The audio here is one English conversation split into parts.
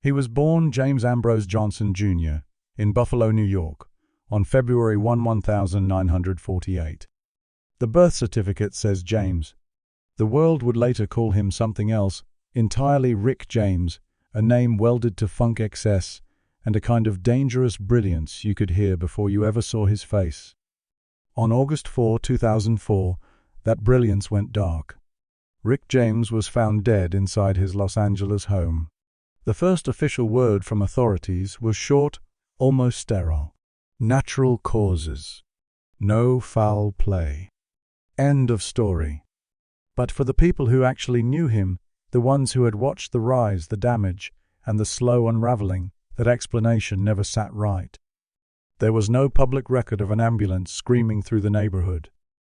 He was born James Ambrose Johnson, Jr., in Buffalo, New York, on February 1, 1948. The birth certificate says James. The world would later call him something else, entirely Rick James, a name welded to funk excess and a kind of dangerous brilliance you could hear before you ever saw his face. On August 4, 2004, that brilliance went dark. Rick James was found dead inside his Los Angeles home. The first official word from authorities was short, almost sterile. Natural causes. No foul play. End of story. But for the people who actually knew him, the ones who had watched the rise, the damage, and the slow unraveling, that explanation never sat right. There was no public record of an ambulance screaming through the neighborhood.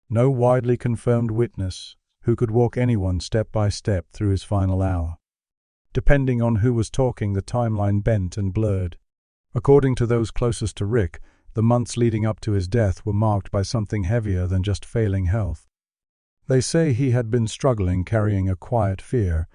No widely confirmed witness who could walk anyone step by step through his final hour. Depending on who was talking, the timeline bent and blurred. According to those closest to Rick, the months leading up to his death were marked by something heavier than just failing health. They say he had been struggling, carrying a quiet fear,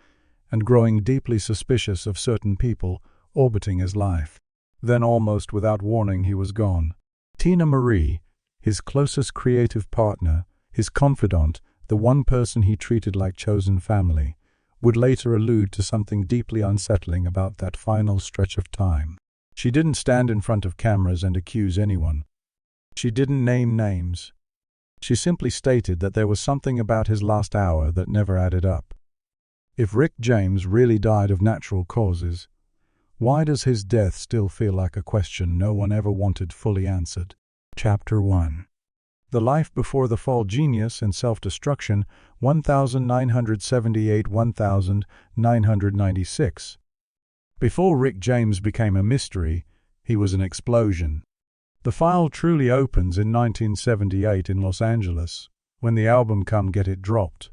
and growing deeply suspicious of certain people orbiting his life. Then, almost without warning, he was gone. Teena Marie, his closest creative partner, his confidant, the one person he treated like chosen family, would later allude to something deeply unsettling about that final stretch of time. She didn't stand in front of cameras and accuse anyone. She didn't name names. She simply stated that there was something about his last hour that never added up. If Rick James really died of natural causes, why does his death still feel like a question no one ever wanted fully answered? Chapter 1. The Life Before the Fall. Genius and Self-Destruction, 1978-1996. Before Rick James became a mystery, he was an explosion. The file truly opens in 1978 in Los Angeles, when the album Come Get It dropped,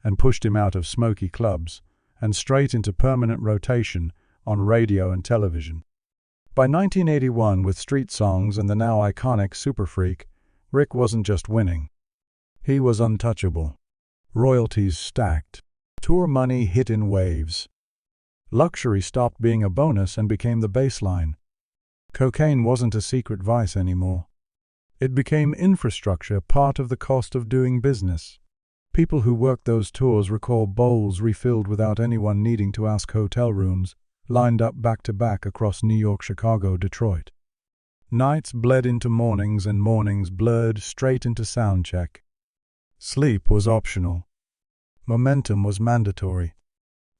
and pushed him out of smoky clubs, and straight into permanent rotation on radio and television. By 1981, with Street Songs and the now iconic Super Freak, Rick wasn't just winning. He was untouchable. Royalties stacked. Tour money hit in waves. Luxury stopped being a bonus and became the baseline. Cocaine wasn't a secret vice anymore. It became infrastructure, part of the cost of doing business. People who worked those tours recall bowls refilled without anyone needing to ask, hotel rooms lined up back-to-back across New York, Chicago, Detroit. Nights bled into mornings and mornings blurred straight into soundcheck. Sleep was optional. Momentum was mandatory.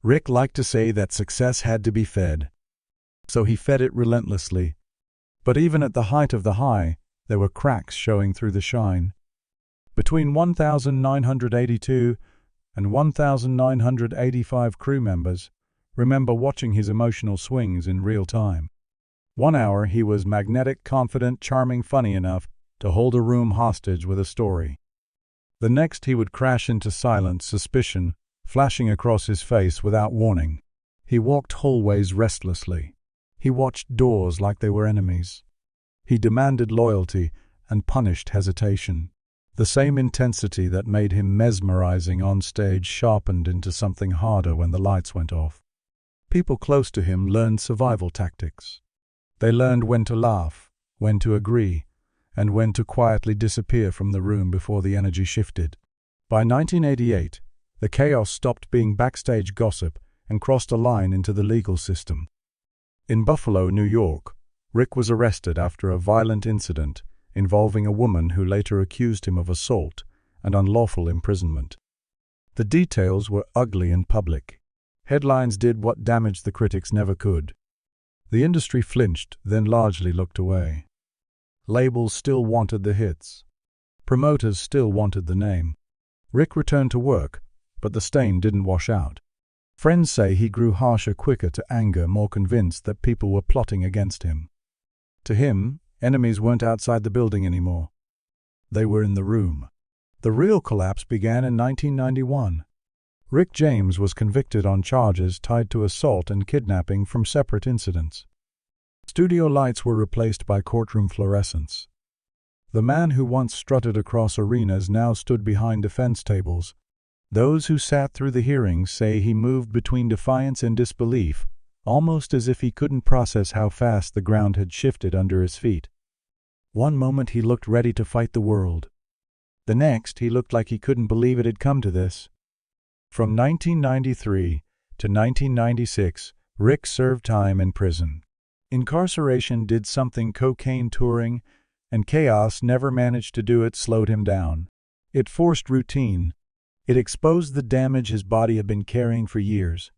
Rick liked to say that success had to be fed. So he fed it relentlessly. But even at the height of the high, there were cracks showing through the shine. Between 1,982 and 1,985 crew members remember watching his emotional swings in real time. 1 hour he was magnetic, confident, charming, funny enough to hold a room hostage with a story. The next he would crash into silence, suspicion flashing across his face without warning. He walked hallways restlessly. He watched doors like they were enemies. He demanded loyalty and punished hesitation. The same intensity that made him mesmerizing on stage sharpened into something harder when the lights went off. People close to him learned survival tactics. They learned when to laugh, when to agree, and when to quietly disappear from the room before the energy shifted. By 1988, the chaos stopped being backstage gossip and crossed a line into the legal system. In Buffalo, New York, Rick was arrested after a violent incident involving a woman who later accused him of assault and unlawful imprisonment. The details were ugly and public. Headlines did what damage the critics never could. The industry flinched, then largely looked away. Labels still wanted the hits. Promoters still wanted the name. Rick returned to work, but the stain didn't wash out. Friends say he grew harsher, quicker to anger, more convinced that people were plotting against him. To him, enemies weren't outside the building anymore. They were in the room. The real collapse began in 1991. Rick James was convicted on charges tied to assault and kidnapping from separate incidents. Studio lights were replaced by courtroom fluorescence. The man who once strutted across arenas now stood behind defense tables. Those who sat through the hearings say he moved between defiance and disbelief, almost as if he couldn't process how fast the ground had shifted under his feet. One moment he looked ready to fight the world. The next, he looked like he couldn't believe it had come to this. From 1993 to 1996, Rick served time in prison. Incarceration did something cocaine touring and chaos never managed to do. It slowed him down. It forced routine. It exposed the damage his body had been carrying for years.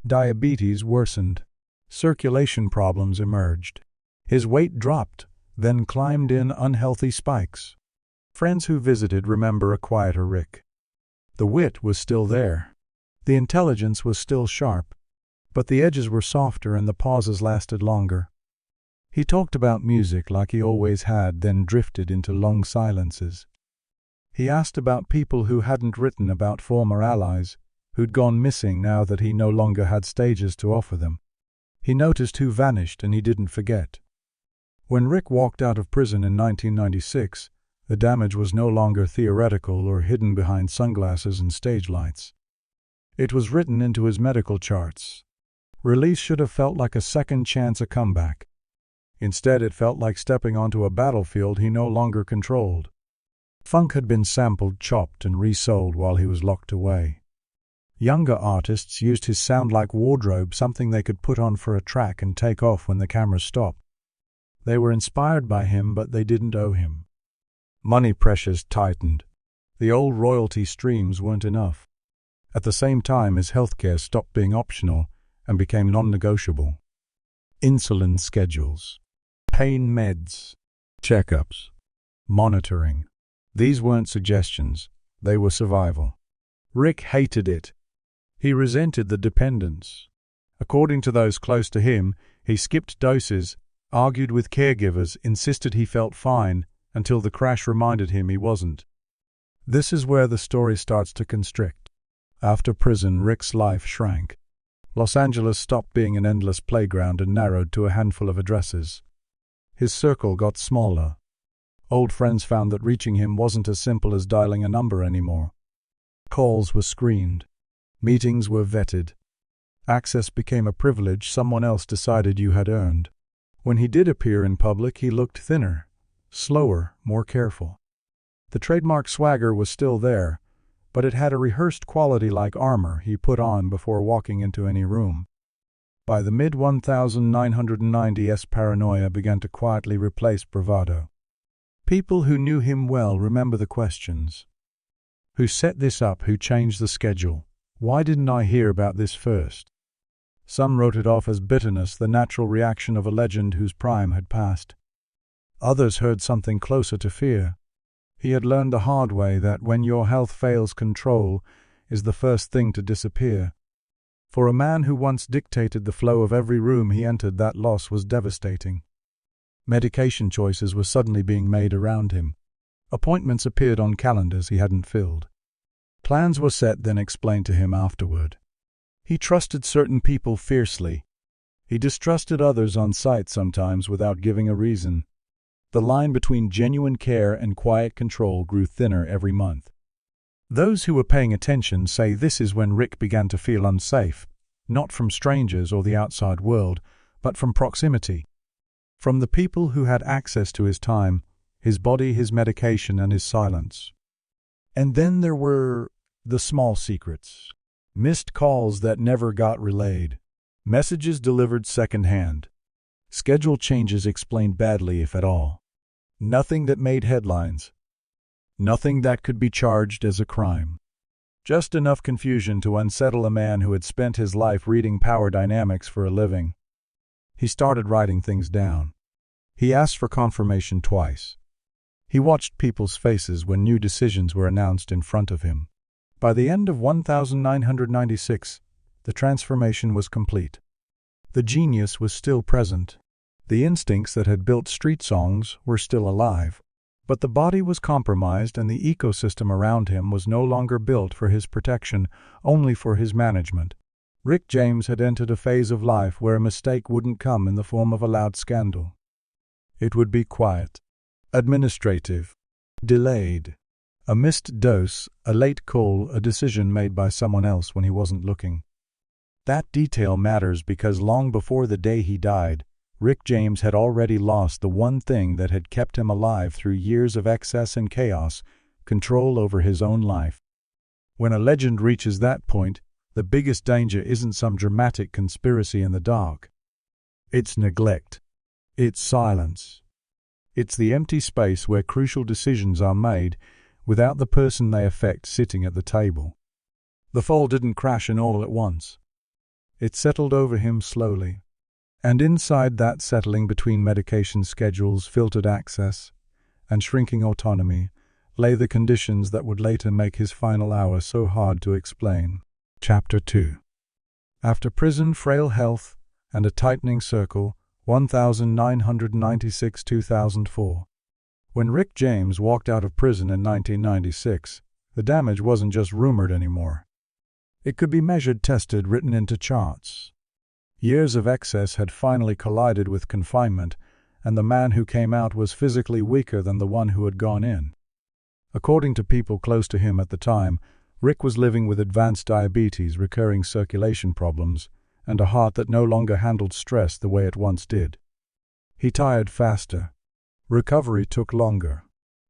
Diabetes worsened. Circulation problems emerged. His weight dropped, then climbed in unhealthy spikes. Friends who visited remember a quieter Rick. The wit was still there. The intelligence was still sharp. But the edges were softer and the pauses lasted longer. He talked about music like he always had, then drifted into long silences. He asked about people who hadn't written, about former allies, who'd gone missing now that he no longer had stages to offer them. He noticed who vanished and he didn't forget. When Rick walked out of prison in 1996, the damage was no longer theoretical or hidden behind sunglasses and stage lights. It was written into his medical charts. Release should have felt like a second chance, a comeback. Instead, it felt like stepping onto a battlefield he no longer controlled. Funk had been sampled, chopped, and resold while he was locked away. Younger artists used his sound like wardrobe, something they could put on for a track and take off when the camera stopped. They were inspired by him, but they didn't owe him. Money pressures tightened. The old royalty streams weren't enough. At the same time, his healthcare stopped being optional and became non-negotiable. Insulin schedules, pain meds, checkups, monitoring. These weren't suggestions, they were survival. Rick hated it. He resented the dependence. According to those close to him, he skipped doses, argued with caregivers, insisted he felt fine, until the crash reminded him he wasn't. This is where the story starts to constrict. After prison, Rick's life shrank. Los Angeles stopped being an endless playground and narrowed to a handful of addresses. His circle got smaller. Old friends found that reaching him wasn't as simple as dialing a number anymore. Calls were screened. Meetings were vetted. Access became a privilege someone else decided you had earned. When he did appear in public, he looked thinner, slower, more careful. The trademark swagger was still there, but it had a rehearsed quality like armor he put on before walking into any room. By the mid-1990s, paranoia began to quietly replace bravado. People who knew him well remember the questions. Who set this up? Who changed the schedule? Why didn't I hear about this first? Some wrote it off as bitterness, the natural reaction of a legend whose prime had passed. Others heard something closer to fear. He had learned the hard way that when your health fails, control is the first thing to disappear. For a man who once dictated the flow of every room he entered, that loss was devastating. Medication choices were suddenly being made around him. Appointments appeared on calendars he hadn't filled. Plans were set, then explained to him afterward. He trusted certain people fiercely. He distrusted others on sight, sometimes without giving a reason. The line between genuine care and quiet control grew thinner every month. Those who were paying attention say this is when Rick began to feel unsafe, not from strangers or the outside world, but from proximity. From the people who had access to his time, his body, his medication, and his silence. And then there were the small secrets. Missed calls that never got relayed. Messages delivered secondhand. Schedule changes explained badly, if at all. Nothing that made headlines. Nothing that could be charged as a crime. Just enough confusion to unsettle a man who had spent his life reading power dynamics for a living. He started writing things down. He asked for confirmation twice. He watched people's faces when new decisions were announced in front of him. By the end of 1996, the transformation was complete. The genius was still present. The instincts that had built street songs were still alive. But the body was compromised and the ecosystem around him was no longer built for his protection, only for his management. Rick James had entered a phase of life where a mistake wouldn't come in the form of a loud scandal. It would be quiet, administrative, delayed. A missed dose, a late call, a decision made by someone else when he wasn't looking. That detail matters because long before the day he died, Rick James had already lost the one thing that had kept him alive through years of excess and chaos: control over his own life. When a legend reaches that point, the biggest danger isn't some dramatic conspiracy in the dark. It's neglect. It's silence. It's the empty space where crucial decisions are made without the person they affect sitting at the table. The fall didn't crash in all at once. It settled over him slowly. And inside that settling, between medication schedules, filtered access, and shrinking autonomy, lay the conditions that would later make his final hour so hard to explain. Chapter 2. After prison, frail health, and a tightening circle, 1996-2004. When Rick James walked out of prison in 1996, the damage wasn't just rumored anymore. It could be measured, tested, written into charts. Years of excess had finally collided with confinement, and the man who came out was physically weaker than the one who had gone in. According to people close to him at the time, Rick was living with advanced diabetes, recurring circulation problems, and a heart that no longer handled stress the way it once did. He tired faster. Recovery took longer.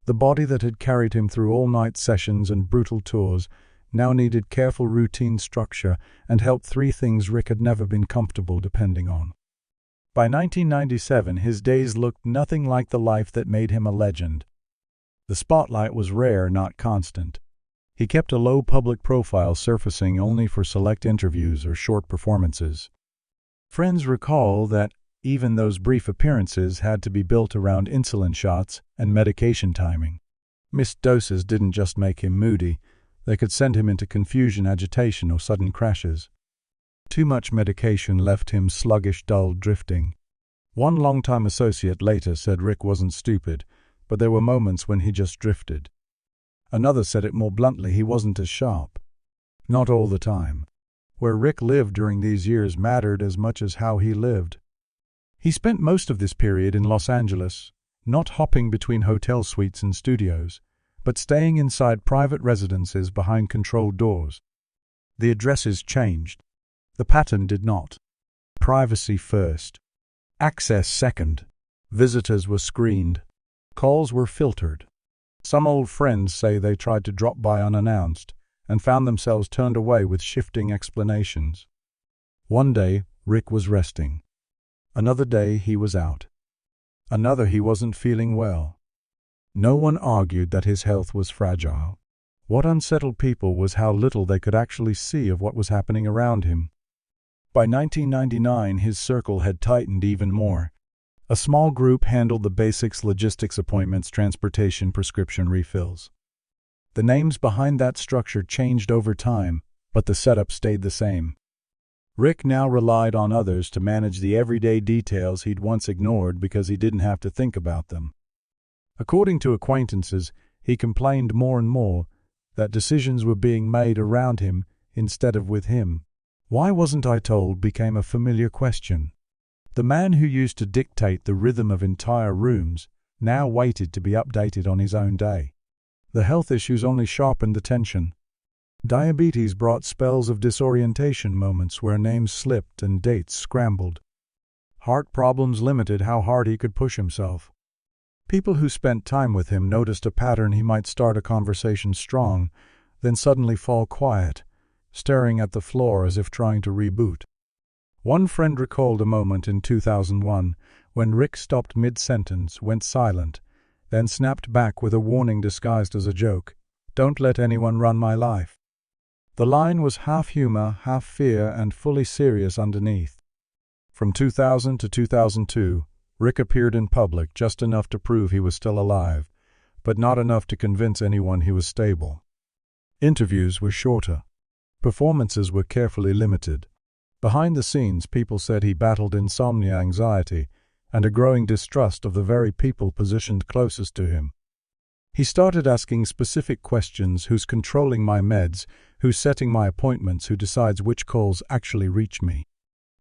The body that had carried him through all-night sessions and brutal tours now needed careful routine structure and help: three things Rick had never been comfortable depending on. By 1997, his days looked nothing like the life that made him a legend. The spotlight was rare, not constant. He kept a low public profile, surfacing only for select interviews or short performances. Friends recall that even those brief appearances had to be built around insulin shots and medication timing. Missed doses didn't just make him moody, they could send him into confusion, agitation, or sudden crashes. Too much medication left him sluggish, dull, drifting. One longtime associate later said Rick wasn't stupid, but there were moments when he just drifted. Another said it more bluntly: he wasn't as sharp. Not all the time. Where Rick lived during these years mattered as much as how he lived. He spent most of this period in Los Angeles, not hopping between hotel suites and studios, but staying inside private residences behind controlled doors. The addresses changed. The pattern did not. Privacy first. Access second. Visitors were screened. Calls were filtered. Some old friends say they tried to drop by unannounced and found themselves turned away with shifting explanations. One day, Rick was resting. Another day, he was out. Another, he wasn't feeling well. No one argued that his health was fragile. What unsettled people was how little they could actually see of what was happening around him. By 1999, his circle had tightened even more. A small group handled the basics: logistics, appointments, transportation, prescription refills. The names behind that structure changed over time, but the setup stayed the same. Rick now relied on others to manage the everyday details he'd once ignored because he didn't have to think about them. According to acquaintances, he complained more and more that decisions were being made around him instead of with him. "Why wasn't I told?" became a familiar question. The man who used to dictate the rhythm of entire rooms now waited to be updated on his own day. The health issues only sharpened the tension. Diabetes brought spells of disorientation, moments where names slipped and dates scrambled. Heart problems limited how hard he could push himself. People who spent time with him noticed a pattern: he might start a conversation strong, then suddenly fall quiet, staring at the floor as if trying to reboot. One friend recalled a moment in 2001 when Rick stopped mid-sentence, went silent, then snapped back with a warning disguised as a joke: "Don't let anyone run my life." The line was half humor, half fear, and fully serious underneath. From 2000 to 2002, Rick appeared in public just enough to prove he was still alive, but not enough to convince anyone he was stable. Interviews were shorter. Performances were carefully limited. Behind the scenes, people said he battled insomnia, anxiety, and a growing distrust of the very people positioned closest to him. He started asking specific questions: who's controlling my meds, who's setting my appointments, who decides which calls actually reach me?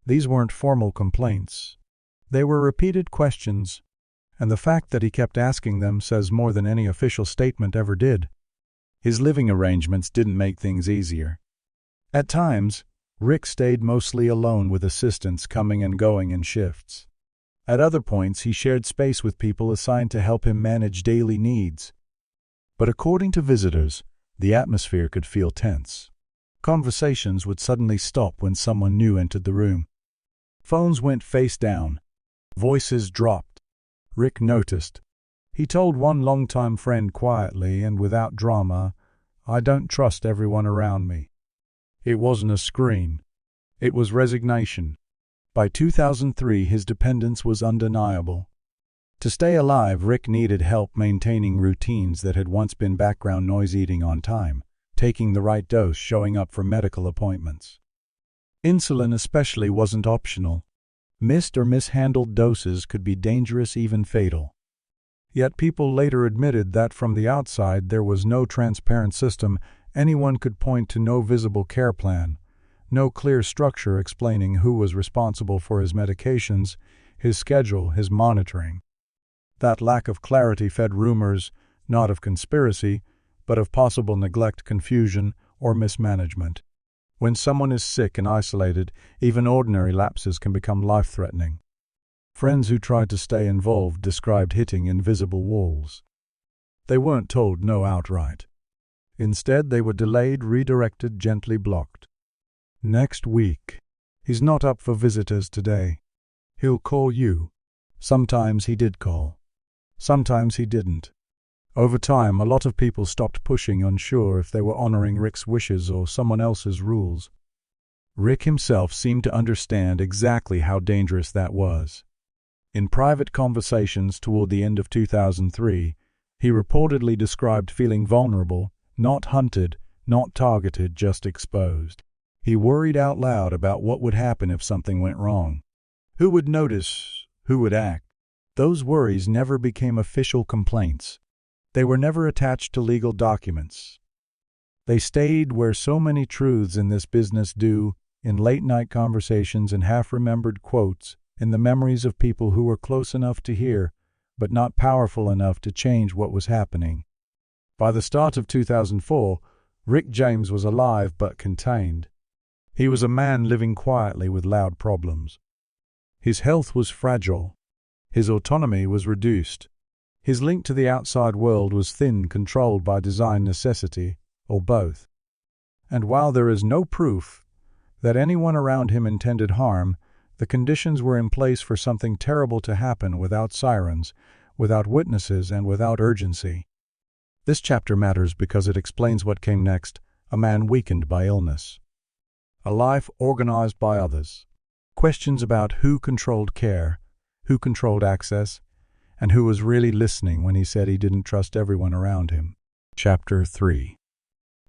These weren't formal complaints. They were repeated questions, and the fact that he kept asking them says more than any official statement ever did. His living arrangements didn't make things easier. At times, Rick stayed mostly alone with assistants coming and going in shifts. At other points, he shared space with people assigned to help him manage daily needs. But according to visitors, the atmosphere could feel tense. Conversations would suddenly stop when someone new entered the room. Phones went face down. Voices dropped. Rick noticed. He told one longtime friend quietly and without drama, "I don't trust everyone around me." It wasn't a scream. It was resignation. By 2003, his dependence was undeniable. To stay alive, Rick needed help maintaining routines that had once been background noise: eating on time, taking the right dose, showing up for medical appointments. Insulin especially wasn't optional. Missed or mishandled doses could be dangerous, even fatal. Yet people later admitted that from the outside there was no transparent system anyone could point to, no visible care plan, no clear structure explaining who was responsible for his medications, his schedule, his monitoring. That lack of clarity fed rumors, not of conspiracy, but of possible neglect, confusion, or mismanagement. When someone is sick and isolated, even ordinary lapses can become life-threatening. Friends who tried to stay involved described hitting invisible walls. They weren't told no outright. Instead, they were delayed, redirected, gently blocked. Next week. He's not up for visitors today. He'll call you. Sometimes he did call. Sometimes he didn't. Over time, a lot of people stopped pushing, unsure if they were honoring Rick's wishes or someone else's rules. Rick himself seemed to understand exactly how dangerous that was. In private conversations toward the end of 2003, he reportedly described feeling vulnerable, not hunted, not targeted, just exposed. He worried out loud about what would happen if something went wrong. Who would notice? Who would act? Those worries never became official complaints. They were never attached to legal documents. They stayed where so many truths in this business do, in late-night conversations and half-remembered quotes, in the memories of people who were close enough to hear, but not powerful enough to change what was happening. By the start of 2004, Rick James was alive but contained. He was a man living quietly with loud problems. His health was fragile. His autonomy was reduced. His link to the outside world was thin, controlled by design, necessity, or both. And while there is no proof that anyone around him intended harm, the conditions were in place for something terrible to happen without sirens, without witnesses, and without urgency. This chapter matters because it explains what came next: a man weakened by illness, a life organized by others, questions about who controlled care, who controlled access, and who was really listening when he said he didn't trust everyone around him. Chapter 3.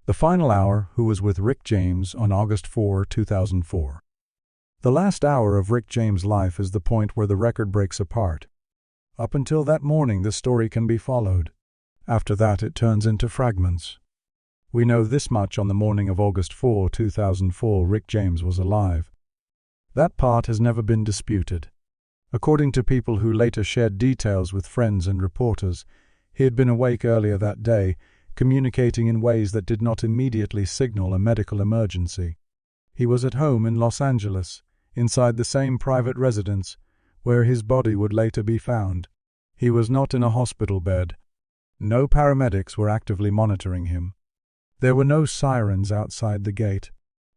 The Final Hour, who was with Rick James on August 4, 2004. The last hour of Rick James' life is the point where the record breaks apart. Up until that morning, the story can be followed. After that, it turns into fragments. We know this much: on the morning of August 4, 2004, Rick James was alive. That part has never been disputed. According to people who later shared details with friends and reporters, he had been awake earlier that day, communicating in ways that did not immediately signal a medical emergency. He was at home in Los Angeles, inside the same private residence where his body would later be found. He was not in a hospital bed. No paramedics were actively monitoring him. There were no sirens outside the gate.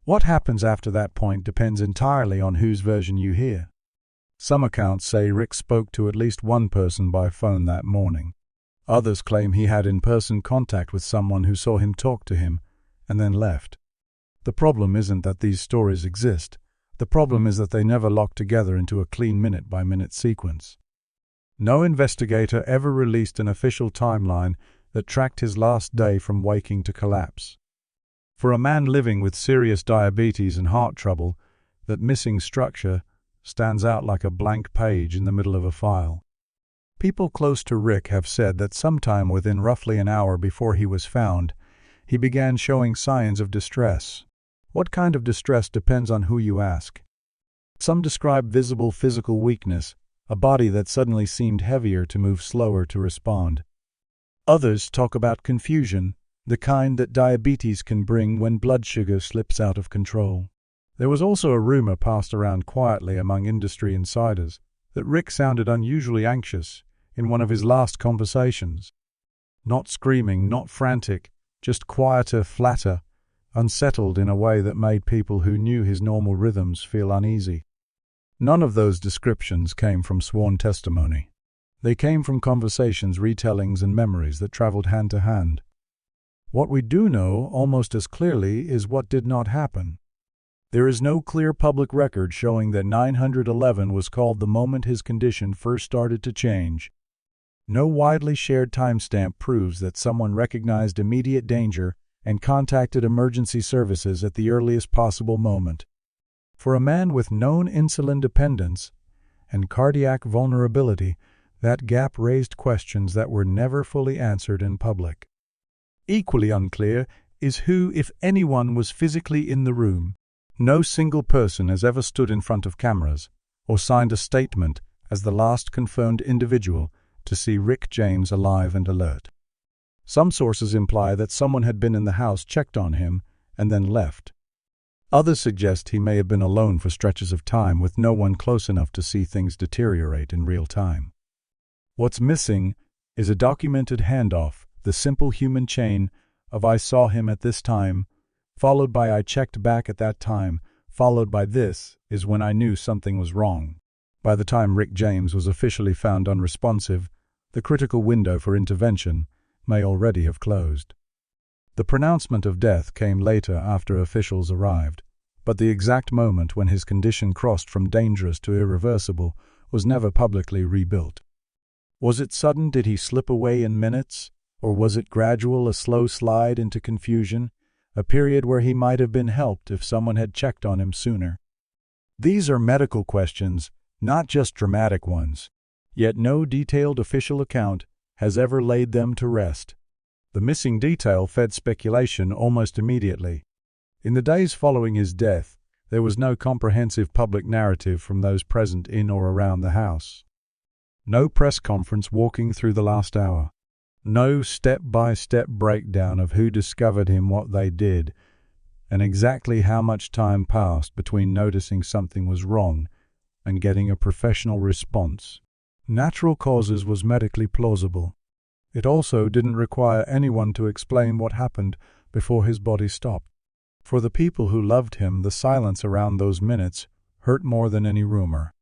What happens after that point depends entirely on whose version you hear. Some accounts say Rick spoke to at least one person by phone that morning. Others claim he had in-person contact with someone who saw him talk to him and then left. The problem isn't that these stories exist. The problem is that they never lock together into a clean minute-by-minute sequence. No investigator ever released an official timeline that tracked his last day from waking to collapse. For a man living with serious diabetes and heart trouble, that missing structure stands out like a blank page in the middle of a file. People close to Rick have said that sometime within roughly an hour before he was found, he began showing signs of distress. What kind of distress depends on who you ask. Some describe visible physical weakness, a body that suddenly seemed heavier, to move slower, to respond. Others talk about confusion, the kind that diabetes can bring when blood sugar slips out of control. There was also a rumor passed around quietly among industry insiders that Rick sounded unusually anxious in one of his last conversations. Not screaming, not frantic, just quieter, flatter, unsettled in a way that made people who knew his normal rhythms feel uneasy. None of those descriptions came from sworn testimony. They came from conversations, retellings, and memories that traveled hand to hand. What we do know, almost as clearly, is what did not happen. There is no clear public record showing that 911 was called the moment his condition first started to change. No widely shared timestamp proves that someone recognized immediate danger and contacted emergency services at the earliest possible moment. For a man with known insulin dependence and cardiac vulnerability, that gap raised questions that were never fully answered in public. Equally unclear is who, if anyone, was physically in the room. No single person has ever stood in front of cameras or signed a statement as the last confirmed individual to see Rick James alive and alert. Some sources imply that someone had been in the house, checked on him, and then left. Others suggest he may have been alone for stretches of time with no one close enough to see things deteriorate in real time. What's missing is a documented handoff, the simple human chain of "I saw him at this time," followed by "I checked back at that time," followed by "This is when I knew something was wrong." By the time Rick James was officially found unresponsive, the critical window for intervention may already have closed. The pronouncement of death came later after officials arrived, but the exact moment when his condition crossed from dangerous to irreversible was never publicly rebuilt. Was it sudden? Did he slip away in minutes? Or was it gradual, a slow slide into confusion, a period where he might have been helped if someone had checked on him sooner? These are medical questions, not just dramatic ones, yet no detailed official account has ever laid them to rest. The missing detail fed speculation almost immediately. In the days following his death, there was no comprehensive public narrative from those present in or around the house. No press conference walking through the last hour. No step-by-step breakdown of who discovered him, what they did, and exactly how much time passed between noticing something was wrong and getting a professional response. Natural causes was medically plausible. It also didn't require anyone to explain what happened before his body stopped. For the people who loved him, the silence around those minutes hurt more than any rumor.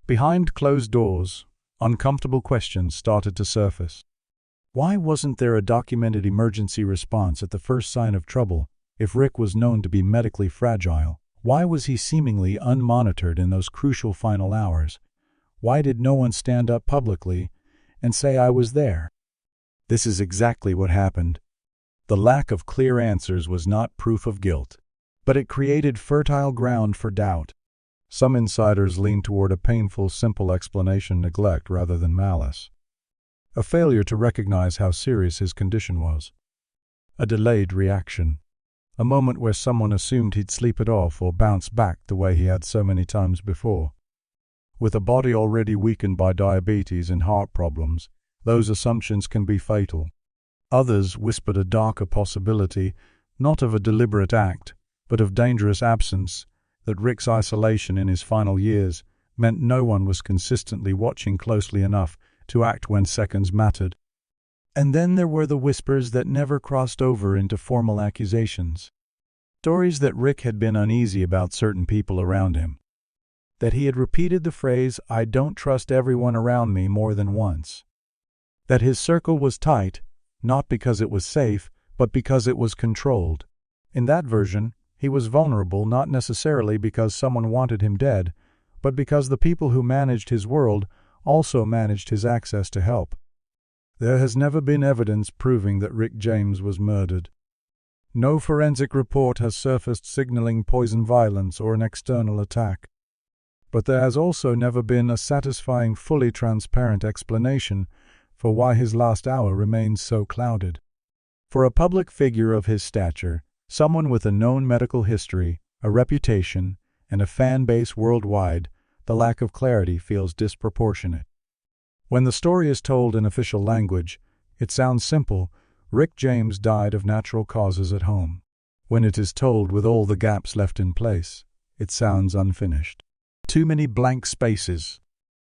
Behind closed doors, uncomfortable questions started to surface. Why wasn't there a documented emergency response at the first sign of trouble if Rick was known to be medically fragile? Why was he seemingly unmonitored in those crucial final hours? Why did no one stand up publicly and say, "I was there"? This is exactly what happened. The lack of clear answers was not proof of guilt, but it created fertile ground for doubt. Some insiders leaned toward a painful, simple explanation: neglect rather than malice. A failure to recognize how serious his condition was. A delayed reaction. A moment where someone assumed he'd sleep it off or bounce back the way he had so many times before. With a body already weakened by diabetes and heart problems, those assumptions can be fatal. Others whispered a darker possibility, not of a deliberate act, but of dangerous absence, that Rick's isolation in his final years meant no one was consistently watching closely enough to act when seconds mattered. And then there were the whispers that never crossed over into formal accusations. Stories that Rick had been uneasy about certain people around him. That he had repeated the phrase, "I don't trust everyone around me," more than once. That his circle was tight, not because it was safe, but because it was controlled. In that version, he was vulnerable not necessarily because someone wanted him dead, but because the people who managed his world also managed his access to help. There has never been evidence proving that Rick James was murdered. No forensic report has surfaced signaling poison violence or an external attack. But there has also never been a satisfying, fully transparent explanation for why his last hour remains so clouded. For a public figure of his stature, someone with a known medical history, a reputation, and a fan base worldwide, the lack of clarity feels disproportionate. When the story is told in official language, it sounds simple: Rick James died of natural causes at home. When it is told with all the gaps left in place, it sounds unfinished. Too many blank spaces.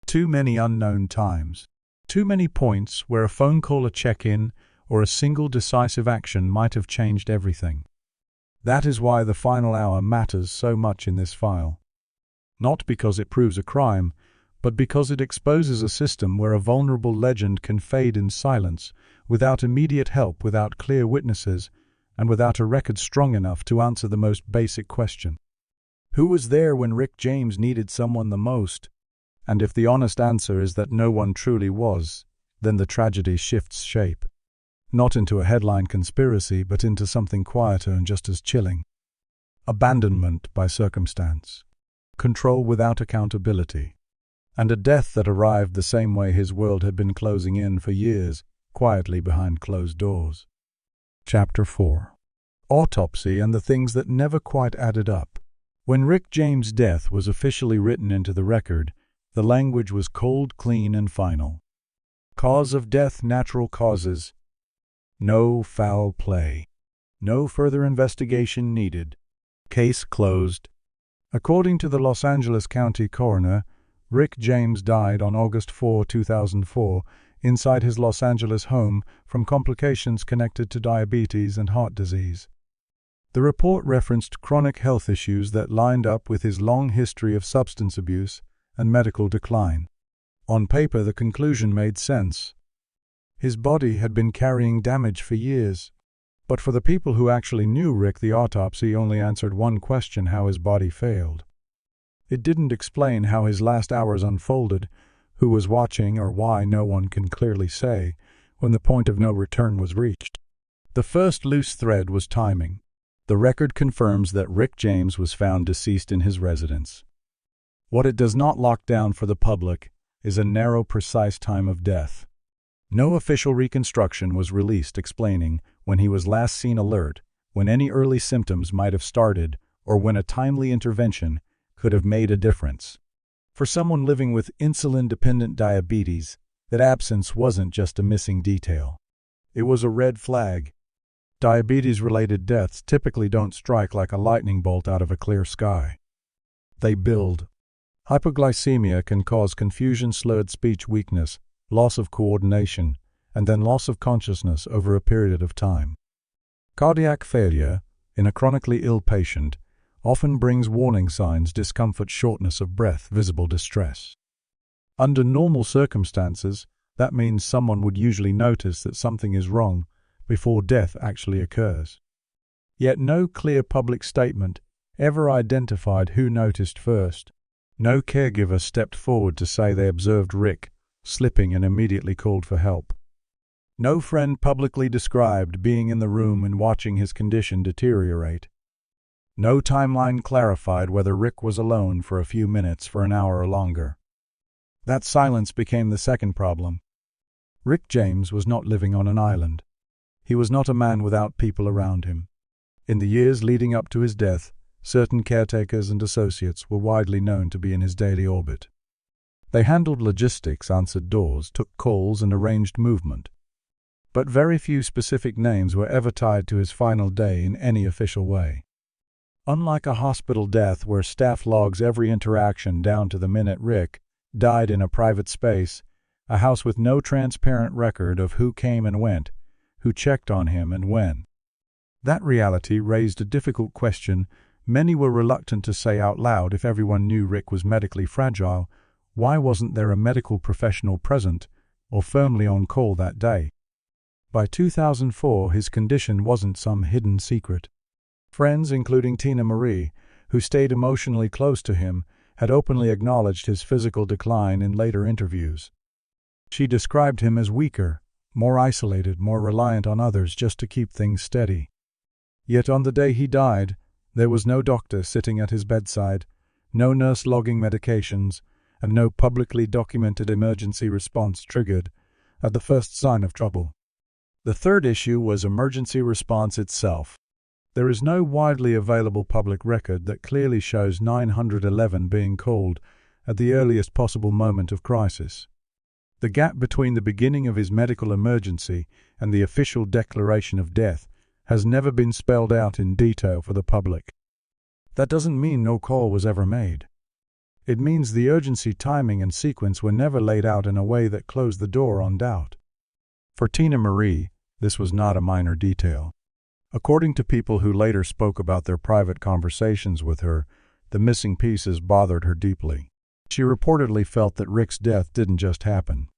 Too many unknown times. Too many points where a phone call, a check-in, or a single decisive action might have changed everything. That is why the final hour matters so much in this file. Not because it proves a crime, but because it exposes a system where a vulnerable legend can fade in silence, without immediate help, without clear witnesses, and without a record strong enough to answer the most basic question. Who was there when Rick James needed someone the most? And if the honest answer is that no one truly was, then the tragedy shifts shape. Not into a headline conspiracy, but into something quieter and just as chilling. Abandonment by circumstance. Control without accountability. And a death that arrived the same way his world had been closing in for years, quietly behind closed doors. Chapter 4. Autopsy and the things that never quite added up. When Rick James' death was officially written into the record, the language was cold, clean, and final. Cause of death, natural causes. No foul play. No further investigation needed. Case closed. According to the Los Angeles County coroner, Rick James died on August 4, 2004, inside his Los Angeles home from complications connected to diabetes and heart disease. The report referenced chronic health issues that lined up with his long history of substance abuse and medical decline. On paper, the conclusion made sense. His body had been carrying damage for years. But for the people who actually knew Rick, the autopsy only answered one question: how his body failed. It didn't explain how his last hours unfolded, who was watching, or why no one can clearly say, when the point of no return was reached. The first loose thread was timing. The record confirms that Rick James was found deceased in his residence. What it does not lock down for the public is a narrow, precise time of death. No official reconstruction was released explaining when he was last seen alert, when any early symptoms might have started, or when a timely intervention could have made a difference. For someone living with insulin-dependent diabetes, that absence wasn't just a missing detail. It was a red flag. Diabetes-related deaths typically don't strike like a lightning bolt out of a clear sky. They build. Hypoglycemia can cause confusion, slurred speech, weakness, loss of coordination, and then loss of consciousness over a period of time. Cardiac failure, in a chronically ill patient, often brings warning signs: discomfort, shortness of breath, visible distress. Under normal circumstances, that means someone would usually notice that something is wrong before death actually occurs. Yet no clear public statement ever identified who noticed first. No caregiver stepped forward to say they observed Rick slipping and immediately called for help. No friend publicly described being in the room and watching his condition deteriorate. No timeline clarified whether Rick was alone for a few minutes, for an hour, or longer. That silence became the second problem. Rick James was not living on an island. He was not a man without people around him. In the years leading up to his death, certain caretakers and associates were widely known to be in his daily orbit. They handled logistics, answered doors, took calls, and arranged movement. But very few specific names were ever tied to his final day in any official way. Unlike a hospital death where staff logs every interaction down to the minute, Rick died in a private space, a house with no transparent record of who came and went, who checked on him and when. That reality raised a difficult question many were reluctant to say out loud. If everyone knew Rick was medically fragile, why wasn't there a medical professional present or firmly on call that day? By 2004, his condition wasn't some hidden secret. Friends, including Teena Marie, who stayed emotionally close to him, had openly acknowledged his physical decline in later interviews. She described him as weaker, more isolated, more reliant on others just to keep things steady. Yet on the day he died, there was no doctor sitting at his bedside, no nurse logging medications, and no publicly documented emergency response triggered at the first sign of trouble. The third issue was emergency response itself. There is no widely available public record that clearly shows 911 being called at the earliest possible moment of crisis. The gap between the beginning of his medical emergency and the official declaration of death has never been spelled out in detail for the public. That doesn't mean no call was ever made. It means the urgency, timing, and sequence were never laid out in a way that closed the door on doubt. For Teena Marie, this was not a minor detail. According to people who later spoke about their private conversations with her, the missing pieces bothered her deeply. She reportedly felt that Rick's death didn't just happen.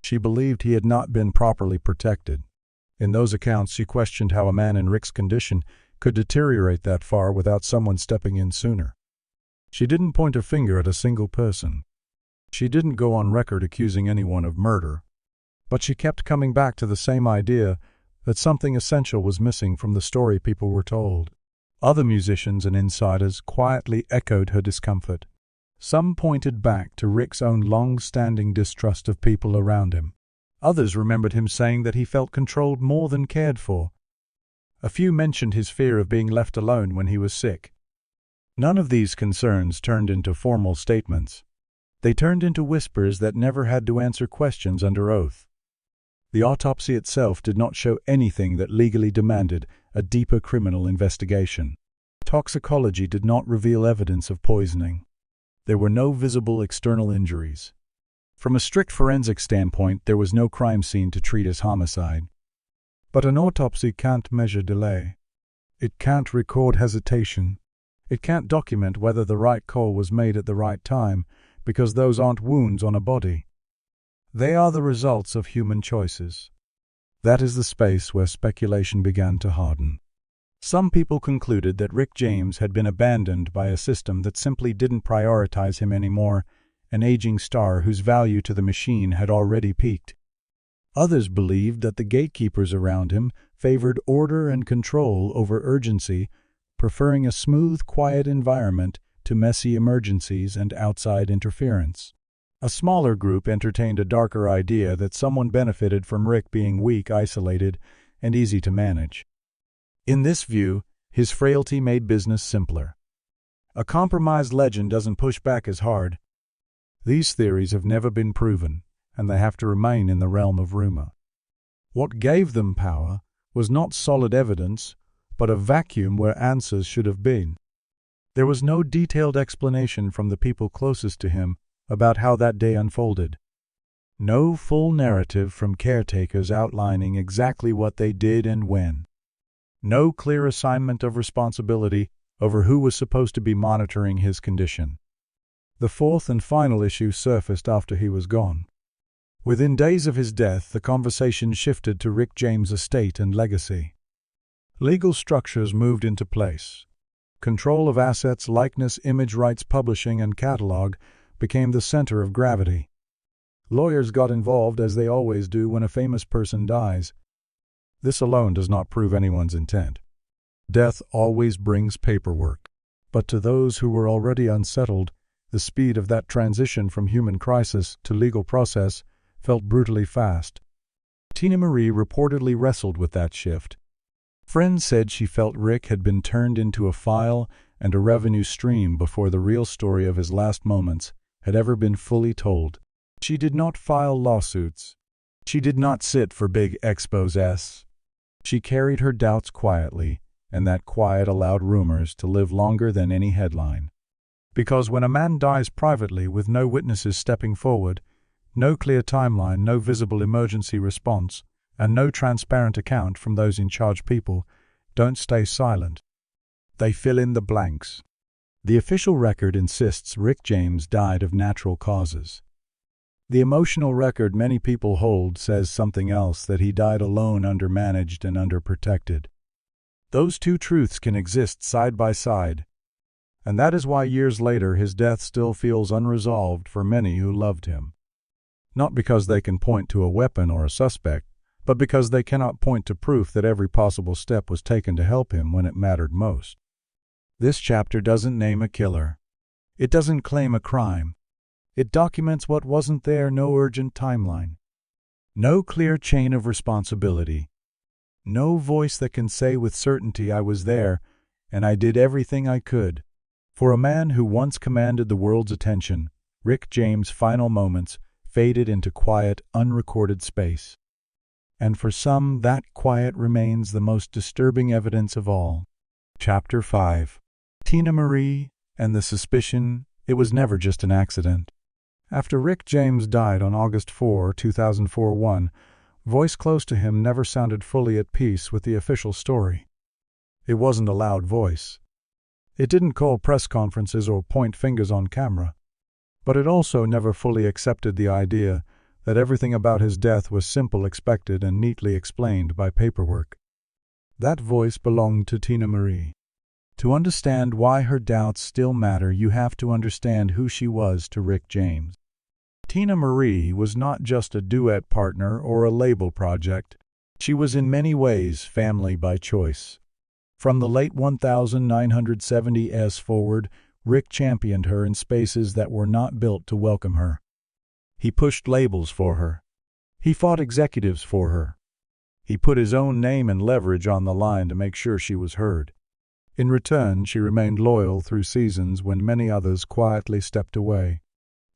She believed he had not been properly protected. In those accounts, she questioned how a man in Rick's condition could deteriorate that far without someone stepping in sooner. She didn't point a finger at a single person. She didn't go on record accusing anyone of murder. But she kept coming back to the same idea that something essential was missing from the story people were told. Other musicians and insiders quietly echoed her discomfort. Some pointed back to Rick's own long-standing distrust of people around him. Others remembered him saying that he felt controlled more than cared for. A few mentioned his fear of being left alone when he was sick. None of these concerns turned into formal statements. They turned into whispers that never had to answer questions under oath. The autopsy itself did not show anything that legally demanded a deeper criminal investigation. Toxicology did not reveal evidence of poisoning. There were no visible external injuries. From a strict forensic standpoint, there was no crime scene to treat as homicide. But an autopsy can't measure delay. It can't record hesitation. It can't document whether the right call was made at the right time, because those aren't wounds on a body. They are the results of human choices. That is the space where speculation began to harden. Some people concluded that Rick James had been abandoned by a system that simply didn't prioritize him anymore, an aging star whose value to the machine had already peaked. Others believed that the gatekeepers around him favored order and control over urgency, preferring a smooth, quiet environment to messy emergencies and outside interference. A smaller group entertained a darker idea that someone benefited from Rick being weak, isolated, and easy to manage. In this view, his frailty made business simpler. A compromised legend doesn't push back as hard. These theories have never been proven, and they have to remain in the realm of rumor. What gave them power was not solid evidence, but a vacuum where answers should have been. There was no detailed explanation from the people closest to him about how that day unfolded. No full narrative from caretakers outlining exactly what they did and when. No clear assignment of responsibility over who was supposed to be monitoring his condition. The fourth and final issue surfaced after he was gone. Within days of his death, the conversation shifted to Rick James' estate and legacy. Legal structures moved into place. Control of assets, likeness, image rights, publishing, and catalog became the center of gravity. Lawyers got involved, as they always do when a famous person dies. This alone does not prove anyone's intent. Death always brings paperwork. But to those who were already unsettled, the speed of that transition from human crisis to legal process felt brutally fast. Teena Marie reportedly wrestled with that shift. Friends said she felt Rick had been turned into a file and a revenue stream before the real story of his last moments had ever been fully told. She did not file lawsuits. She did not sit for big exposés. She carried her doubts quietly, and that quiet allowed rumors to live longer than any headline. Because when a man dies privately with no witnesses stepping forward, no clear timeline, no visible emergency response, and no transparent account from those in charge, people don't stay silent. They fill in the blanks. The official record insists Rick James died of natural causes. The emotional record many people hold says something else, that he died alone, undermanaged, and underprotected. Those two truths can exist side by side, and that is why years later his death still feels unresolved for many who loved him. Not because they can point to a weapon or a suspect, but because they cannot point to proof that every possible step was taken to help him when it mattered most. This chapter doesn't name a killer. It doesn't claim a crime. It documents what wasn't there: no urgent timeline, no clear chain of responsibility, no voice that can say with certainty, "I was there, and I did everything I could." For a man who once commanded the world's attention, Rick James' final moments faded into quiet, unrecorded space. And for some, that quiet remains the most disturbing evidence of all. Chapter 5. Teena Marie, and the suspicion it was never just an accident. After Rick James died on August 4, 2004, one voice close to him never sounded fully at peace with the official story. It wasn't a loud voice. It didn't call press conferences or point fingers on camera. But it also never fully accepted the idea that everything about his death was simple, expected, and neatly explained by paperwork. That voice belonged to Teena Marie. To understand why her doubts still matter, you have to understand who she was to Rick James. Teena Marie was not just a duet partner or a label project. She was in many ways family by choice. From the late 1970s forward, Rick championed her in spaces that were not built to welcome her. He pushed labels for her. He fought executives for her. He put his own name and leverage on the line to make sure she was heard. In return, she remained loyal through seasons when many others quietly stepped away.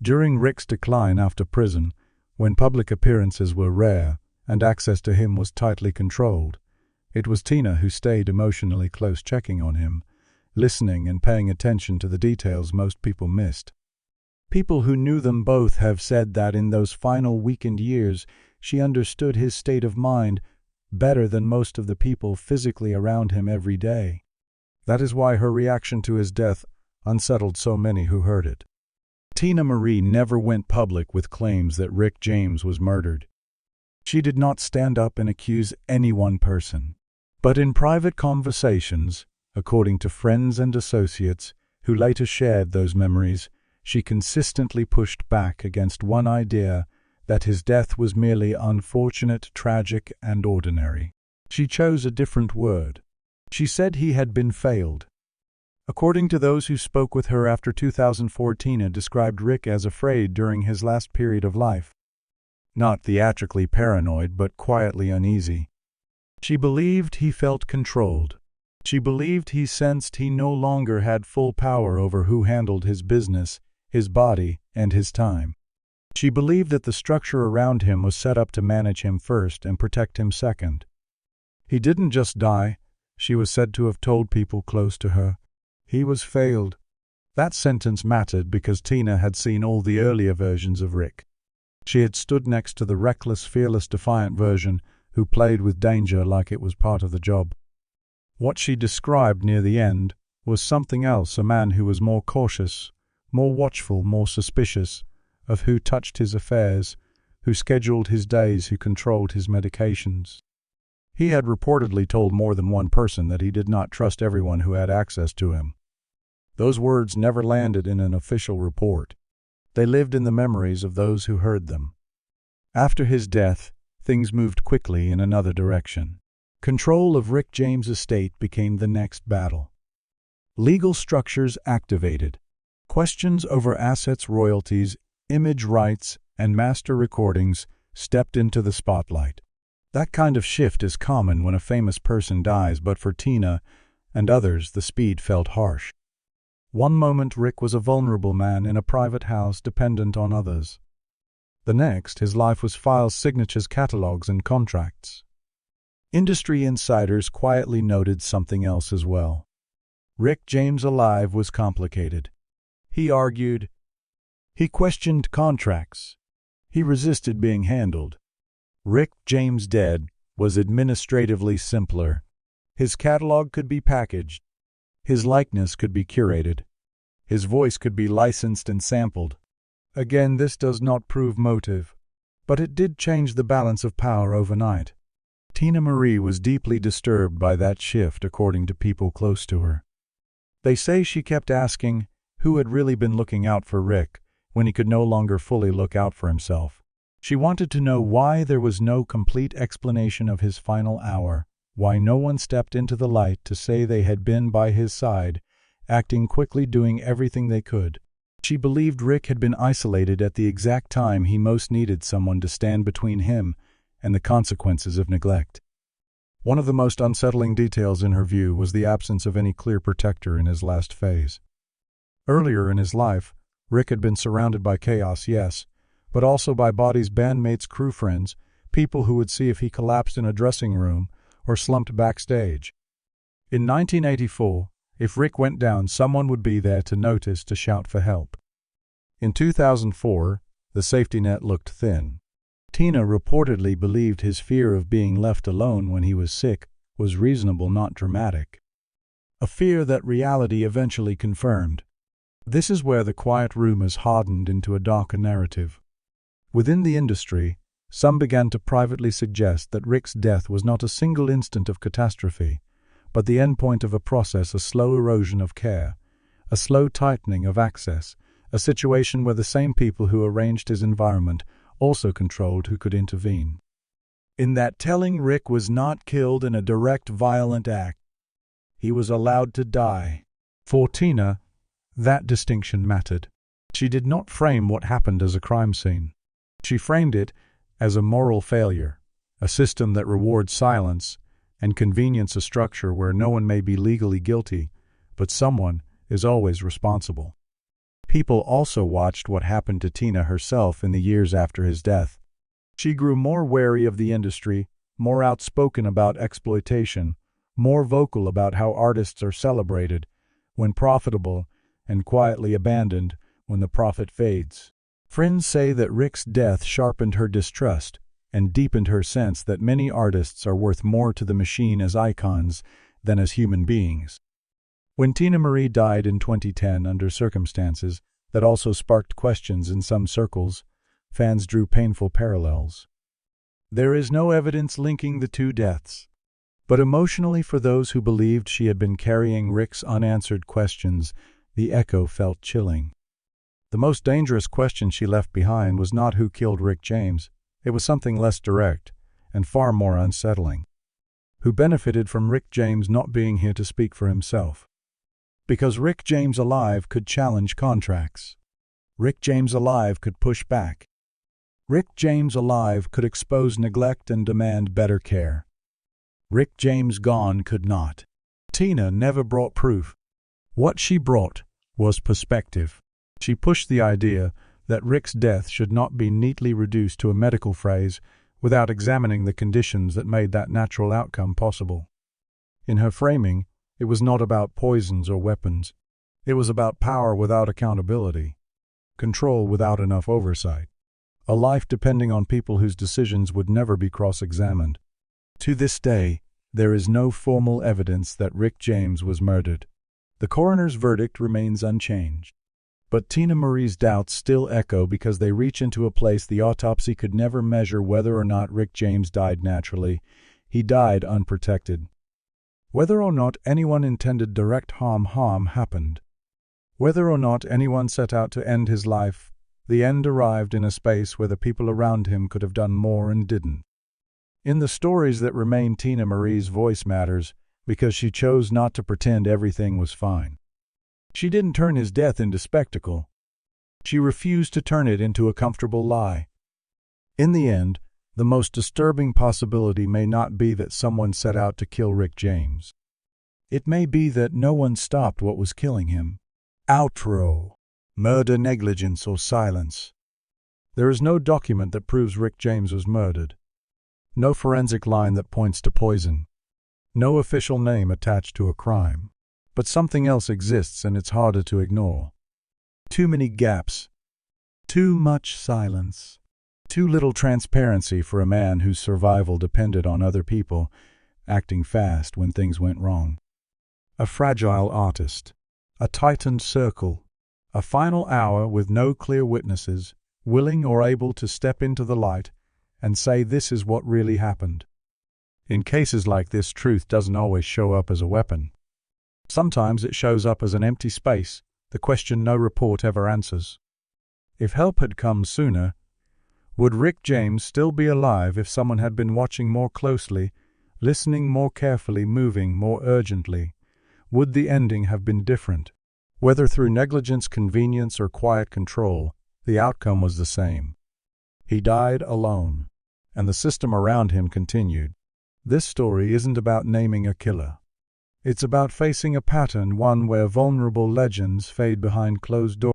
During Rick's decline after prison, when public appearances were rare and access to him was tightly controlled, it was Teena who stayed emotionally close, checking on him, listening and paying attention to the details most people missed. People who knew them both have said that in those final weakened years, she understood his state of mind better than most of the people physically around him every day. That is why her reaction to his death unsettled so many who heard it. Teena Marie never went public with claims that Rick James was murdered. She did not stand up and accuse any one person. But in private conversations, according to friends and associates who later shared those memories, she consistently pushed back against one idea, that his death was merely unfortunate, tragic, and ordinary. She chose a different word. She said he had been failed. According to those who spoke with her after 2014, Teena described Rick as afraid during his last period of life. Not theatrically paranoid, but quietly uneasy. She believed he felt controlled. She believed he sensed he no longer had full power over who handled his business, his body, and his time. She believed that the structure around him was set up to manage him first and protect him second. He didn't just die, she was said to have told people close to her. He was failed. That sentence mattered because Teena had seen all the earlier versions of Rick. She had stood next to the reckless, fearless, defiant version who played with danger like it was part of the job. What she described near the end was something else, a man who was more cautious, more watchful, more suspicious of who touched his affairs, who scheduled his days, who controlled his medications. He had reportedly told more than one person that he did not trust everyone who had access to him. Those words never landed in an official report. They lived in the memories of those who heard them. After his death, things moved quickly in another direction. Control of Rick James' estate became the next battle. Legal structures activated. Questions over assets, royalties, image rights, and master recordings stepped into the spotlight. That kind of shift is common when a famous person dies, but for Teena and others, the speed felt harsh. One moment, Rick was a vulnerable man in a private house dependent on others. The next, his life was files, signatures, catalogs, and contracts. Industry insiders quietly noted something else as well. Rick James alive was complicated. He argued. He questioned contracts. He resisted being handled. Rick James dead was administratively simpler. His catalog could be packaged. His likeness could be curated. His voice could be licensed and sampled. Again, this does not prove motive, but it did change the balance of power overnight. Teena Marie was deeply disturbed by that shift, according to people close to her. They say she kept asking who had really been looking out for Rick when he could no longer fully look out for himself. She wanted to know why there was no complete explanation of his final hour, why no one stepped into the light to say they had been by his side, acting quickly, doing everything they could. She believed Rick had been isolated at the exact time he most needed someone to stand between him and the consequences of neglect. One of the most unsettling details in her view was the absence of any clear protector in his last phase. Earlier in his life, Rick had been surrounded by chaos, yes, but also by bodies, bandmates, crew friends, people who would see if he collapsed in a dressing room or slumped backstage. In 1984, If Rick went down, someone would be there to notice, to shout for help. In 2004, the safety net looked thin. Teena reportedly believed his fear of being left alone when he was sick was reasonable, not dramatic. A fear that reality eventually confirmed. This is where the quiet rumors hardened into a darker narrative. Within the industry, some began to privately suggest that Rick's death was not a single instant of catastrophe, but the endpoint of a process, a slow erosion of care, a slow tightening of access, a situation where the same people who arranged his environment also controlled who could intervene. In that telling, Rick was not killed in a direct violent act. He was allowed to die. For Teena, that distinction mattered. She did not frame what happened as a crime scene. She framed it as a moral failure, a system that rewards silence and convenience, a structure where no one may be legally guilty, but someone is always responsible. People also watched what happened to Teena herself in the years after his death. She grew more wary of the industry, more outspoken about exploitation, more vocal about how artists are celebrated when profitable and quietly abandoned when the profit fades. Friends say that Rick's death sharpened her distrust and deepened her sense that many artists are worth more to the machine as icons than as human beings. When Teena Marie died in 2010 under circumstances that also sparked questions in some circles, fans drew painful parallels. There is no evidence linking the two deaths, but emotionally, for those who believed she had been carrying Rick's unanswered questions, the echo felt chilling. The most dangerous question she left behind was not who killed Rick James. It was something less direct and far more unsettling. Who benefited from Rick James not being here to speak for himself? Because Rick James alive could challenge contracts. Rick James alive could push back. Rick James alive could expose neglect and demand better care. Rick James gone could not. Teena never brought proof. What she brought was perspective. She pushed the idea that Rick's death should not be neatly reduced to a medical phrase without examining the conditions that made that natural outcome possible. In her framing, it was not about poisons or weapons. It was about power without accountability, control without enough oversight, a life depending on people whose decisions would never be cross-examined. To this day, there is no formal evidence that Rick James was murdered. The coroner's verdict remains unchanged. But Teena Marie's doubts still echo because they reach into a place the autopsy could never measure: whether or not Rick James died naturally. He died unprotected. Whether or not anyone intended direct harm happened. Whether or not anyone set out to end his life, the end arrived in a space where the people around him could have done more and didn't. In the stories that remain, Teena Marie's voice matters because she chose not to pretend everything was fine. She didn't turn his death into spectacle. She refused to turn it into a comfortable lie. In the end, the most disturbing possibility may not be that someone set out to kill Rick James. It may be that no one stopped what was killing him. Outro. Murder, negligence, or silence. There is no document that proves Rick James was murdered. No forensic line that points to poison. No official name attached to a crime. But something else exists, and it's harder to ignore. Too many gaps. Too much silence. Too little transparency for a man whose survival depended on other people acting fast when things went wrong. A fragile artist. A tightened circle. A final hour with no clear witnesses, willing or able to step into the light and say this is what really happened. In cases like this, truth doesn't always show up as a weapon. Sometimes it shows up as an empty space, the question no report ever answers. If help had come sooner, would Rick James still be alive if someone had been watching more closely, listening more carefully, moving more urgently? Would the ending have been different? Whether through negligence, convenience, or quiet control, the outcome was the same. He died alone, and the system around him continued. This story isn't about naming a killer. It's about facing a pattern, one where vulnerable legends fade behind closed doors.